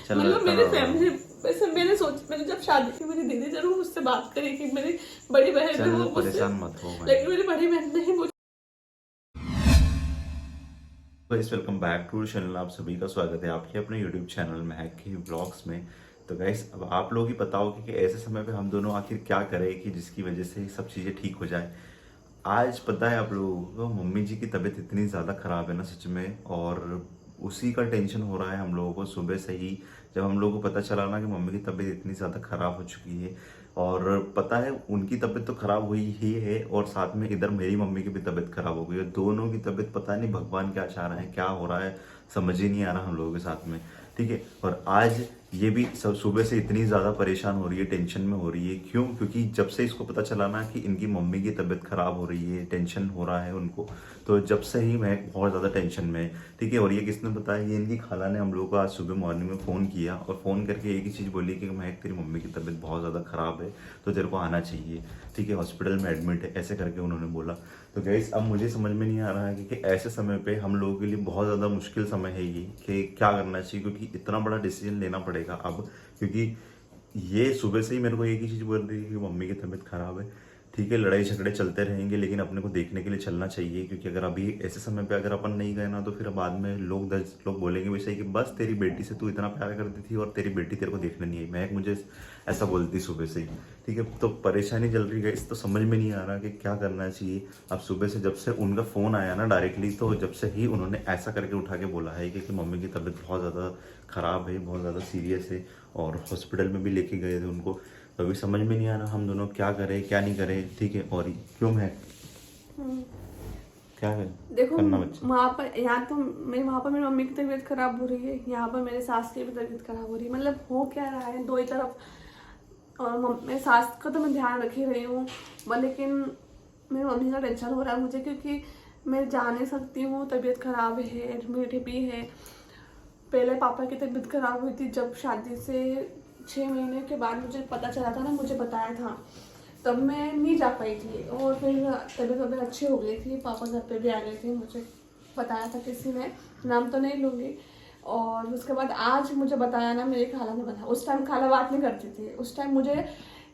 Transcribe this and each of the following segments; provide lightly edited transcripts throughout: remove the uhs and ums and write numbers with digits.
चल मतलब रखा। मेरी फैमिली वैसे मैंने जब शादी की मेरी दीदी जरूर मुझसे बात करी कि मेरी बड़ी बहन है चल वो मुझसे, परेशान मत हो भाई। लेकिन मेरी बड़ी बहन नहीं मुझे। Guys welcome back to channel. आप सभी का स्वागत है आपके अपने यूट्यूब चैनल महक के ब्लॉग्स में। तो गाइस अब आप लोग ही बताओ कि ऐसे समय पे हम दोनों आखिर क्या करें कि जिसकी वजह से सब चीज़ें ठीक हो जाए। आज पता है आप लोगों को मम्मी जी की तबीयत इतनी ज़्यादा ख़राब है ना सच में, और उसी का टेंशन हो रहा है हम लोगों को। सुबह से ही जब हम लोगों को पता चला ना कि मम्मी की तबीयत इतनी ज़्यादा ख़राब हो चुकी है, और पता है उनकी तबीयत तो ख़राब हुई ही है और साथ में इधर मेरी मम्मी की भी तबीयत ख़राब हो गई है। दोनों की तबीयत पता नहीं भगवान क्या चाह रहे हैं, क्या हो रहा है समझ ही नहीं आ रहा हम लोगों के साथ में। ठीक है, और आज ये भी सब सुबह से इतनी ज़्यादा परेशान हो रही है, टेंशन में हो रही है। क्यों? क्योंकि जब से इसको पता चला ना कि इनकी मम्मी की तबीयत ख़राब हो रही है, टेंशन हो रहा है उनको, तो जब से ही मैं बहुत ज़्यादा टेंशन में है। ठीक है, और ये किसने बताया? ये इनकी खाला ने हम लोग को आज सुबह मॉर्निंग में फ़ोन किया और फ़ोन करके एक ही चीज़ बोली कि महक तेरी मम्मी की तबीयत बहुत ज़्यादा ख़राब है तो तेरे को आना चाहिए। ठीक है, हॉस्पिटल में एडमिट है, ऐसे करके उन्होंने बोला। तो गाइस अब मुझे समझ में नहीं आ रहा है कि ऐसे समय पे हम लोगों के लिए बहुत ज़्यादा मुश्किल समय है ये कि क्या करना चाहिए, क्योंकि इतना बड़ा डिसीजन लेना पड़ेगा अब। क्योंकि ये सुबह से ही मेरे को एक ही चीज़ बोल रही है कि मम्मी की तबीयत खराब है। ठीक है, लड़ाई झगड़े चलते रहेंगे लेकिन अपने को देखने के लिए चलना चाहिए, क्योंकि अगर अभी ऐसे समय पे अगर अपन नहीं गए ना तो फिर बाद में लोग 10 लोग बोलेंगे वैसे ही कि बस तेरी बेटी से तू इतना प्यार करती थी और तेरी बेटी तेरे को देखने नहीं आई। महक मुझे ऐसा बोलती सुबह से ही। ठीक है, तो परेशानी चल रही है इस, तो समझ में नहीं आ रहा कि क्या करना चाहिए। अब सुबह से जब से उनका फ़ोन आया ना डायरेक्टली, तो जब से ही उन्होंने ऐसा करके उठा के बोला है कि मम्मी की तबीयत बहुत ज़्यादा ख़राब है, बहुत ज़्यादा सीरियस है, और हॉस्पिटल में भी लेके गए थे उनको। तो अभी समझ में नहीं आ रहा हम दोनों क्या करें क्या नहीं करें। ठीक है, और क्यों है क्या है देखो करना बच्चे? वहाँ पर यहाँ तो वहाँ पर मेरी मम्मी की तबीयत खराब हो रही है, यहाँ पर मेरे सास की भी तबीयत खराब हो रही है। मतलब हो क्या रहा है दो ही तरफ। और मेरे सास का तो मैं ध्यान रख ही रही हूँ, लेकिन मेरी मम्मी का टेंशन हो रहा है मुझे, क्योंकि मैं जा नहीं सकती हूँ, तबीयत खराब है, एडमिट भी है। पहले पापा की तबीयत खराब हुई थी जब शादी से 6 महीने के बाद मुझे पता चला था ना, मुझे बताया था, तब मैं नहीं जा पाई थी। और फिर तबीयत अच्छी हो गई थी, पापा घर पे भी आ गए थे, मुझे बताया था किसी ने, नाम तो नहीं लूँगी। और उसके बाद आज मुझे बताया ना, मेरी खाला ने बताया। उस टाइम खाला बात नहीं करती थी, उस टाइम मुझे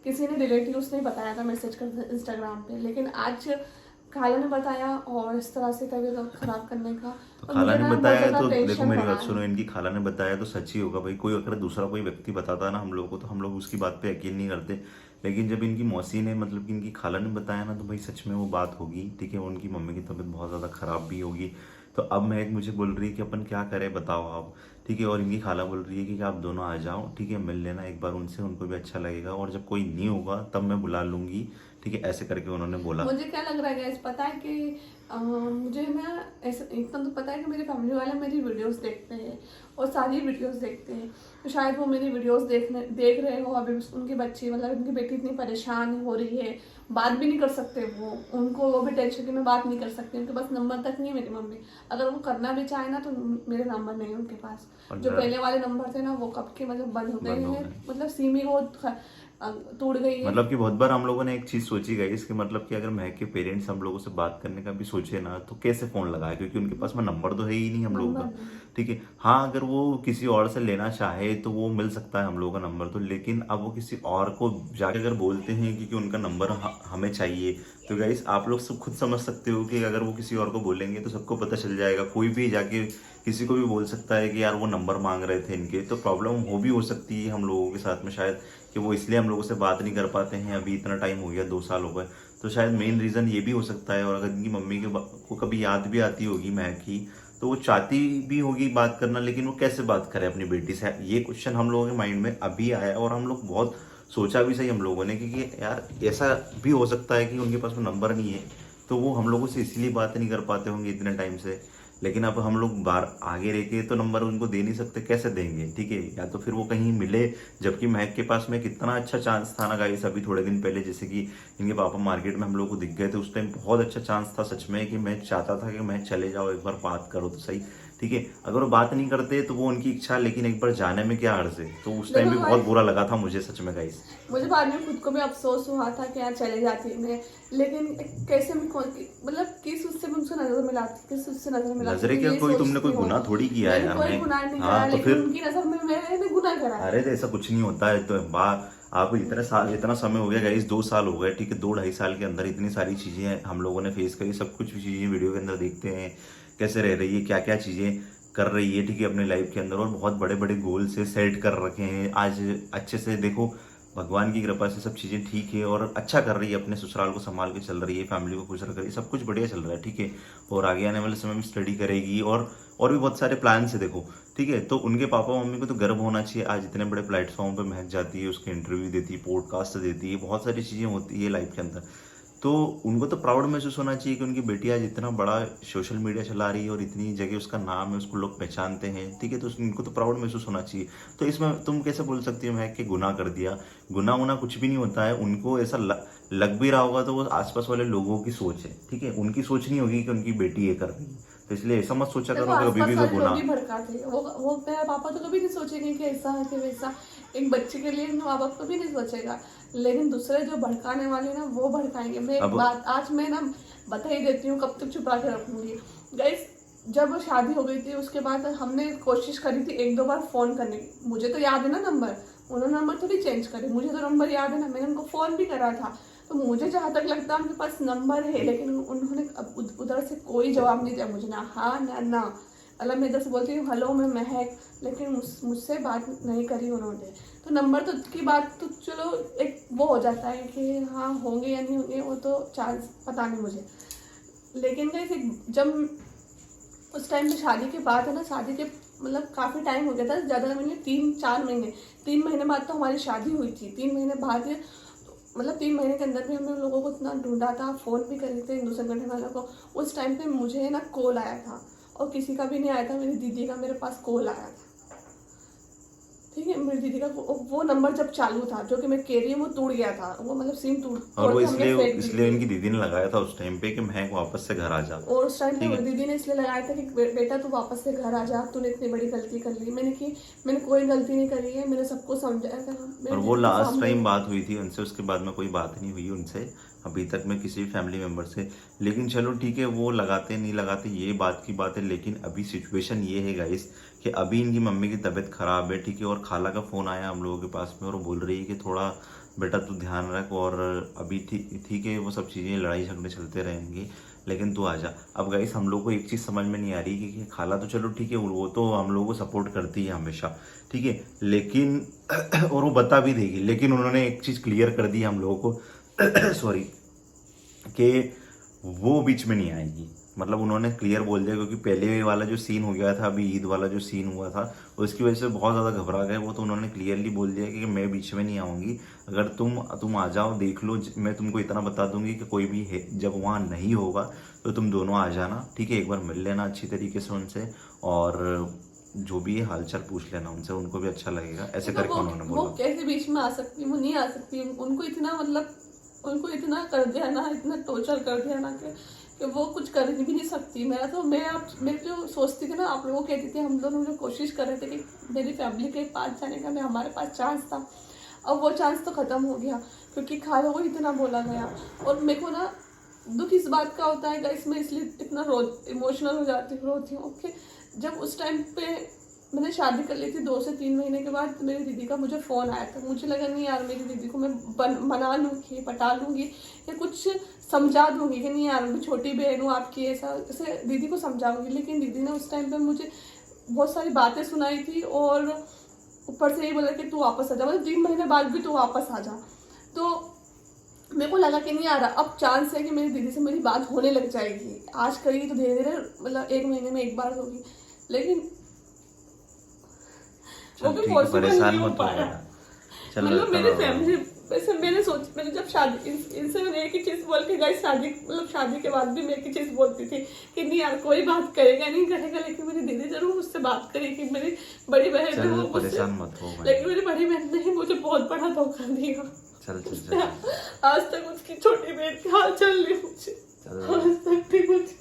किसी ने रिलेटिव उसने बताया था मैसेज कर इंस्टाग्राम पे, लेकिन आज खाला ने बताया और इस तरह से तबीयत खराब करने का। तो और खाला मुझे ने ना बहुत बताया ज़्यादा तो देखो टेंशन मेरी हो बात रहा सुनो, है। इनकी खाला ने बताया तो सच ही होगा भाई। कोई अगर दूसरा कोई व्यक्ति बताता ना हम लोग को तो हम लोग उसकी बात पे यकीन नहीं करते, लेकिन जब इनकी मौसी ने मतलब कि इनकी खाला ने बताया ना तो भाई सच में वो बात होगी। ठीक है, उनकी मम्मी की तबीयत बहुत ज़्यादा ख़राब भी होगी। तो अब महक मुझे बोल रही है कि अपन क्या करें बताओ आप। ठीक है, और इनकी खाला बोल रही है कि आप दोनों आ जाओ। ठीक है, मिल लेना एक बार उनसे, उनको भी अच्छा लगेगा, और जब कोई नहीं होगा तब मैं बुला लूंगी। ठीक है, ऐसे करके उन्होंने बोला। मुझे क्या लग रहा है गैस, पता है कि मुझे ना ऐसा एकदम तो पता है कि मेरी फैमिली वाले मेरी वीडियोस देखते हैं और सारी वीडियोस देखते हैं, तो शायद वो मेरी वीडियोस देख रहे हो। अभी उनकी बच्ची मतलब उनकी बेटी इतनी परेशान हो रही है, बात भी नहीं कर सकते वो, उनको वो भी टेंशन की मैं बात नहीं कर सकती, उनके पास नंबर तक नहीं है मेरी मम्मी। अगर वो करना भी चाहे ना तो मेरे नंबर नहीं है उनके पास। और जो पहले वाले नंबर थे ना वो कब के मतलब बंद हो गए बंद हो हैं, गए। मतलब सिम ही वो टूट गई है। मतलब कि बहुत बार हम लोगों ने एक चीज सोची गई इसके, मतलब कि अगर महक के पेरेंट्स हम लोगों से बात करने का भी सोचे ना तो कैसे फोन लगाए, क्योंकि उनके पास में नंबर तो है ही नहीं हम लोगों नंबर का। नहीं। ठीक है, हाँ अगर वो किसी और से लेना चाहे तो वो मिल सकता है हम लोगों का नंबर तो, लेकिन अब वो किसी और को जाके अगर बोलते हैं कि उनका नंबर हमें चाहिए, तो गाइस आप लोग सब खुद समझ सकते हो कि अगर वो किसी और को बोलेंगे तो सबको पता चल जाएगा। कोई भी जाके किसी को भी बोल सकता है कि यार वो नंबर मांग रहे थे इनके, तो प्रॉब्लम हो भी हो सकती है हम लोगों के साथ में शायद, कि वो इसलिए हम लोगों से बात नहीं कर पाते हैं। अभी इतना टाइम हो गया, 2 साल हो गए, तो शायद मेन रीज़न ये भी हो सकता है। और अगर इनकी मम्मी को कभी याद भी आती होगी महक की, तो वो चाहती भी होगी बात करना, लेकिन वो कैसे बात करे अपनी बेटी से, ये क्वेश्चन हम लोगों के माइंड में अभी आया। और हम लोग बहुत सोचा भी सही हम लोगों ने, क्योंकि यार ऐसा भी हो सकता है कि उनके पास वो नंबर नहीं है, तो वो हम लोगों से इसलिए बात नहीं कर पाते होंगे इतने टाइम से। लेकिन अब हम लोग बाहर आगे रह के तो नंबर उनको दे नहीं सकते, कैसे देंगे? ठीक है, या तो फिर वो कहीं मिले, जबकि महक के पास में कितना अच्छा चांस था ना गाइस। अभी थोड़े दिन पहले जैसे कि इनके पापा मार्केट में हम लोग को दिख गए थे, उस टाइम बहुत अच्छा चांस था सच में, कि मैं चाहता था कि मैं चले जाओ एक बार बात करो तो सही। ठीक है। अगर वो बात नहीं करते तो वो उनकी इच्छा, लेकिन एक बार जाने में क्या अर्ज है। तो उस टाइम भी बहुत बुरा लगा था मुझे सच में गाइस। मुझे बाद में खुद को भी अफसोस हुआ था कि यार चले जाती मैं, लेकिन कैसे मैं मतलब किस उससे मुझसे नजर मिलाती, किस उससे नजर मिलाती। नजरे क्या, कोई तुमने कोई गुनाह थोड़ी किया है यार। कोई गुनाह नहीं हाँ, करा, तो लेकिन फिर उनकी नजर में मैंने गुनाह करा। अरे तो ऐसा कुछ नहीं होता है। तो आपको इतना समय हो गया गाइस, 2 साल हो गए, ठीक है। 2-2.5 साल के अंदर इतनी सारी चीजें हम लोगों ने फेस करी, सब कुछ चीजें वीडियो के अंदर देखते हैं, कैसे रह रही है, क्या क्या चीजें कर रही है, ठीक है, अपनी लाइफ के अंदर। और बहुत बड़े बड़े गोल से सेट कर रखे हैं। आज अच्छे से देखो, भगवान की कृपा से सब चीज़ें ठीक है और अच्छा कर रही है, अपने ससुराल को संभाल के चल रही है, फैमिली को खुश रख रही है, सब कुछ बढ़िया चल रहा है, ठीक है। और आगे आने वाले समय में स्टडी करेगी और भी बहुत सारे प्लान्स है देखो, ठीक है। तो उनके पापा मम्मी को तो गर्व होना चाहिए, आज इतने बड़े प्लेटफॉर्म पे महक जाती है, उसके इंटरव्यू देती है, पॉडकास्ट देती है, बहुत सारी चीज़ें होती है लाइफ के अंदर। तो उनको तो प्राउड महसूस होना चाहिए कि उनकी बेटी आज इतना बड़ा सोशल मीडिया चला रही है और इतनी जगह उसका नाम है, उसको लोग पहचानते हैं, ठीक है। तो उनको तो प्राउड महसूस होना चाहिए। तो इसमें तुम कैसे बोल सकती हो महक कि गुनाह कर दिया? गुनाह होना कुछ भी नहीं होता है। उनको ऐसा लग भी रहा होगा तो वो आसपास वाले लोगों की सोच है, ठीक है। उनकी सोच नहीं होगी कि उनकी बेटी ये कर रही है। तो इसलिए ऐसा मत सोचा करो कि अभी भी वो गुनाह। वो मेरा पापा तो कभी नहीं सोचेंगे कि ऐसा है कि वैसा। एक बच्चे के लिए माँ बाप कभी नहीं सोचेगा, लेकिन दूसरे जो भड़काने वाले ना वो भड़काएंगे। मैं एक बात आज मैं ना बता ही देती हूँ, कब तक छुपा के रखूंगी गाइस। जब शादी हो गई थी उसके बाद हमने कोशिश करी थी 1-2 बार फोन करने की। मुझे तो याद है ना नंबर, उन्होंने नंबर थोड़ी चेंज करे, मुझे तो नंबर याद है ना, मैंने उनको फोन भी करा था। तो मुझे जहाँ तक लगता है उनके पास नंबर है, लेकिन उन्होंने उधर से कोई जवाब नहीं दिया मुझे, ना हाँ ना। मतलब मैं इधर से बोलती हूँ हेलो मैं महक, लेकिन मुझसे बात नहीं करी उन्होंने। तो नंबर तो की बात तो चलो एक वो हो जाता है कि हाँ होंगे या नहीं होंगे, वो तो चांस पता नहीं मुझे। लेकिन कैसे जब उस टाइम पे शादी के बाद है ना, शादी के मतलब काफ़ी टाइम हो गया था, ज़्यादा महीने 3-4 महीने, 3 महीने बाद तो हमारी शादी हुई थी। 3 महीने बाद मतलब 3 महीने के अंदर भी हमने लोगों को इतना ढूंढा था, फ़ोन भी करे थे हिंदू संगठन वालों को। उस टाइम पे मुझे ना कॉल आया था और किसी का भी नहीं आया था, मेरी दीदी का मेरे पास कॉल आया था, ठीक है। मेरी दीदी का वो नंबर जब चालू था, जो कि मैं कह रही हूँ वो टूट गया था, वो मतलब सिम टूट, और वो इसलिए इनकी दीदी ने लगाया था उस टाइम पे कि महक वापस से घर आ जा। और उस टाइम पे दीदी ने इसलिए लगाया था कि बेटा तू वापस से घर आ जा, तूने इतनी बड़ी गलती कर ली। मैंने कोई गलती नहीं करी है, मैंने सबको समझाया था। और वो लास्ट टाइम बात हुई थी उनसे, उसके बाद में कोई बात नहीं हुई उनसे अभी तक में किसी भी फैमिली मेम्बर से। लेकिन चलो ठीक है, वो लगाते नहीं लगाते ये बात की बात है। लेकिन अभी सिचुएशन ये है गाइस कि अभी इनकी मम्मी की तबीयत खराब है, ठीक है। और खाला का फ़ोन आया हम लोगों के पास में और बोल रही है कि थोड़ा बेटा तू ध्यान रख, और अभी ठीक है, वो सब चीज़ें लड़ाई झगड़े चलते रहेंगे, लेकिन तू आ जा। अब गाइस हम लोग को एक चीज़ समझ में नहीं आ रही कि खाला तो चलो ठीक है, वो तो हम लोगों को सपोर्ट करती है हमेशा, ठीक है, लेकिन और वो बता भी देगी, लेकिन उन्होंने एक चीज़ क्लियर कर दी हम लोगों को सॉरी, कि वो बीच में नहीं आएगी। मतलब उन्होंने क्लियर बोल दिया, क्योंकि पहले वाला जो सीन हो गया था, अभी ईद वाला जो सीन हुआ था, उसकी वजह से बहुत ज़्यादा घबरा गए वो। तो उन्होंने क्लियरली बोल दिया कि मैं बीच में नहीं आऊँगी, अगर तुम आ जाओ, देख लो, मैं तुमको इतना बता दूंगी कि कोई भी है जब वहाँ नहीं होगा तो तुम दोनों आ जाना, ठीक है। एक बार मिल लेना अच्छी तरीके से उनसे, और जो भी हालचाल पूछ लेना उनसे, उनको भी अच्छा लगेगा। ऐसे करके उन्होंने बोला। वो कैसे बीच में आ सकती, वो नहीं आ सकती। उनको इतना कर दिया ना, इतना टॉर्चर कर दिया ना कि वो कुछ कर भी नहीं सकती। मैं जो सोचती थी ना, आप लोगों कहती थी, हम दोनों जो कोशिश कर रहे थे कि मेरी फैमिली के पास जाने का, हमारे पास चांस था, अब वो चांस तो ख़त्म हो गया क्योंकि खाला को इतना बोला गया। और मेरे को ना दुख इस बात का होता है गाइस, मैं इसलिए इतना इमोशनल हो जाती हूँ, रोती हूँ। ओके, जब उस टाइम पे मैंने शादी कर ली थी, 2 से 3 महीने के बाद मेरी दीदी का मुझे फ़ोन आया था। मुझे लगा नहीं यार, मेरी दीदी को मैं मना लूँगी, पटा लूँगी, या कुछ समझा दूँगी कि नहीं यार मैं छोटी बहन हूँ आपकी, ऐसे दीदी को समझाऊँगी। लेकिन दीदी ने उस टाइम पे मुझे बहुत सारी बातें सुनाई थी और ऊपर से ये बोला कि तू वापस आ जा, मतलब 3 महीने बाद भी तू वापस आ जा। तो मेरे को लगा कि नहीं आ रहा, अब चांस है कि मेरी दीदी से मेरी बात होने लग जाएगी। आज करेगी तो धीरे धीरे, मतलब 1 महीने में 1 बार होगी, लेकिन वो भी पॉसिबल नहीं हो पाया। मतलब मेरी फैमिली वैसे मैंने जब शादी इनसे मैंने एक ही चीज बोल के गई, शादी के बाद भी मैं एक ही चीज बोलती थी कि नहीं यार कोई बात करेगा नहीं करेगा, लेकिन मेरी दीदी जरूर मुझसे बात करेगी, मेरी बड़ी बहन है वो, परेशान मत हो। लेकिन मेरी बड़ी बहन ने मुझे बहुत बड़ा धोखा दिया। आज तक उसकी छोटी बहन की हाल चल रही मुझे, आज तक भी मुझे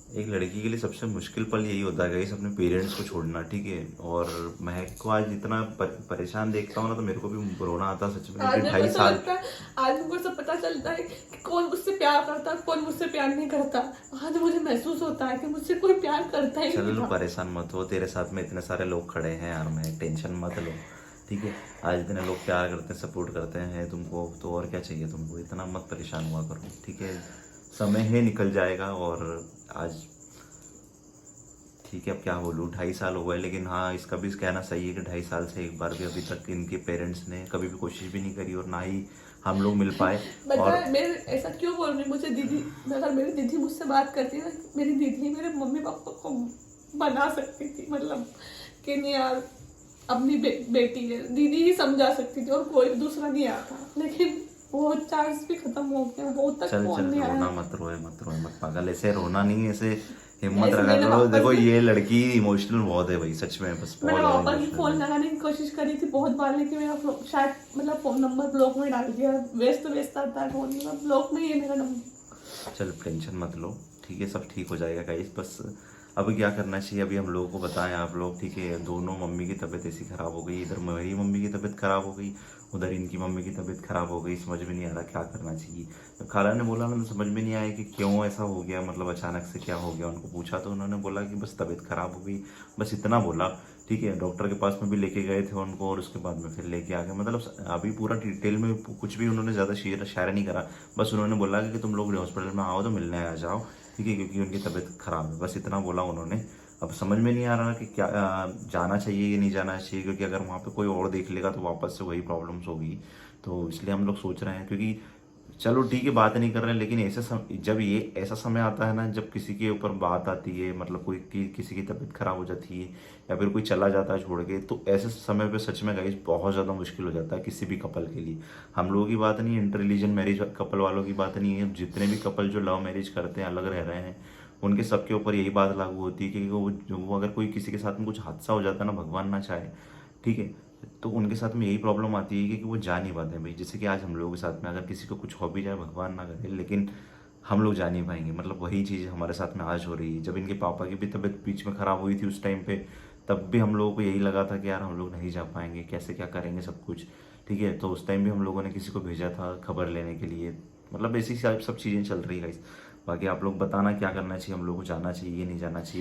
एक लड़की के लिए सबसे मुश्किल पल यही होता है गाइस, अपने पेरेंट्स को छोड़ना, ठीक है। और महक को आज इतना परेशान देखता हूँ ना तो मेरे को भी रोना आता है सच में, आज क्योंकि मेरे को 2.5 ऐसा साल। लगता है, आज मेरे को सब पता चलता है कि कौन मुझसे प्यार करता है, कौन मुझसे प्यार नहीं करता। आज मुझे महसूस होता है कि मुझसे कोई प्यार करता ही नहीं चलो था। परेशान मत हो, तेरे साथ में इतने सारे लोग खड़े हैं यार, मैं टेंशन मत लो, ठीक है। आज इतने लोग प्यार करते हैं, सपोर्ट करते हैं तुमको, तो और क्या चाहिए तुमको, इतना मत परेशान हुआ करो, ठीक है। समय है निकल जाएगा। और आज ठीक है, अब क्या बोलूँ, 2.5 साल हो गए, लेकिन हाँ इसका भी कहना सही है कि 2.5 साल से एक बार भी अभी तक इनके पेरेंट्स ने कभी भी कोशिश भी नहीं करी और ना ही हम लोग मिल पाए। बता और है मैं ऐसा क्यों बोल रही हूँ, मुझे दीदी, अगर मेरी दीदी मुझसे बात करती ना, मेरी दीदी मेरे मम्मी पापा को बना सकती थी, मतलब कि नहीं यार अपनी बेटी है, दीदी ही समझा सकती थी और कोई दूसरा नहीं आता। लेकिन वो चांस भी खत्म हो गया, वो तक चल फोन चल नहीं रोना आया। मत रोए मत रोए मत पागल, ऐसे रोना नहीं, ऐसे हिम्मत ऐसे रखा मैंने करो। वापस देखो भी- ये लड़की इमोशनल बहुत है भाई, सच में, बस बहुत मैंने ज्यादा वापस भी फोन इमोशनल है। लगाने की कोशिश करी थी बहुत बार, लेकिन मेरा शायद मतलब फोन नंबर ब्लॉक में डाल दिया, व्यस्त आता है फोन, ब्लॉक में ही है मेरा नंबर। चल टेंशन मत लो, ठीक है, सब ठीक हो जाएगा गाइस। बस अभी क्या करना चाहिए, अभी हम लोगों को बताएं आप लोग, ठीक है। दोनों मम्मी की तबीयत ऐसी ख़राब हो गई, इधर मेरी मम्मी की तबीयत ख़राब हो गई, उधर इनकी मम्मी की तबीयत ख़राब हो गई, समझ में नहीं आ रहा क्या करना चाहिए। तो खाला ने बोला ना, तो समझ में नहीं आया कि क्यों ऐसा हो गया, मतलब अचानक से क्या हो गया। उनको पूछा तो उन्होंने बोला कि बस तबीयत ख़राब हो गई, बस इतना बोला, ठीक है। डॉक्टर के पास में भी लेके गए थे उनको, और उसके बाद में फिर लेके आ गए, मतलब अभी पूरा डिटेल में कुछ भी उन्होंने ज़्यादा शेयर नहीं करा। बस उन्होंने बोला कि तुम लोग हॉस्पिटल में आओ तो मिलने आ जाओ, ठीक है, क्योंकि उनकी तबीयत ख़राब है, बस इतना बोला उन्होंने। अब समझ में नहीं आ रहा कि क्या जाना चाहिए कि नहीं जाना चाहिए, क्योंकि अगर वहाँ पे कोई और देख लेगा तो वापस से वही प्रॉब्लम्स होगी। तो इसलिए हम लोग सोच रहे हैं, क्योंकि चलो ठीक है बात नहीं कर रहे हैं, लेकिन जब ये ऐसा समय आता है ना, जब किसी के ऊपर बात आती है, मतलब किसी की तबीयत खराब हो जाती है या फिर कोई चला जाता है छोड़ के, तो ऐसे समय पे सच में गाइस बहुत ज़्यादा मुश्किल हो जाता है किसी भी कपल के लिए। हम लोगों की बात नहीं है, इंटर रिलीजन मैरिज कपल वालों की बात नहीं है, जितने भी कपल जो लव मैरिज करते हैं, अलग रह रहे हैं, उनके सबके ऊपर यही बात लागू होती है कि वो अगर कोई किसी के साथ में कुछ हादसा हो जाता है ना, भगवान ना चाहे, ठीक है, तो उनके साथ में यही प्रॉब्लम आती है कि वो जा नहीं पाते भाई। जैसे कि आज हम लोगों के साथ में अगर किसी को कुछ हो भी जाए, भगवान ना करे, लेकिन हम लोग जा नहीं पाएंगे, मतलब वही चीज़ हमारे साथ में आज हो रही है। जब इनके पापा की भी तबीयत बीच में ख़राब हुई थी उस टाइम पे, तब भी हम लोगों को यही लगा था कि यार हम लोग नहीं जा पाएंगे, कैसे क्या करेंगे सब कुछ, ठीक है। तो उस टाइम भी हम लोगों ने किसी को भेजा था खबर लेने के लिए, मतलब ऐसी सब चीज़ें चल रही है गाइस। बाकी आप लोग बताना क्या करना चाहिए, हम लोग को जाना चाहिए नहीं जाना चाहिए।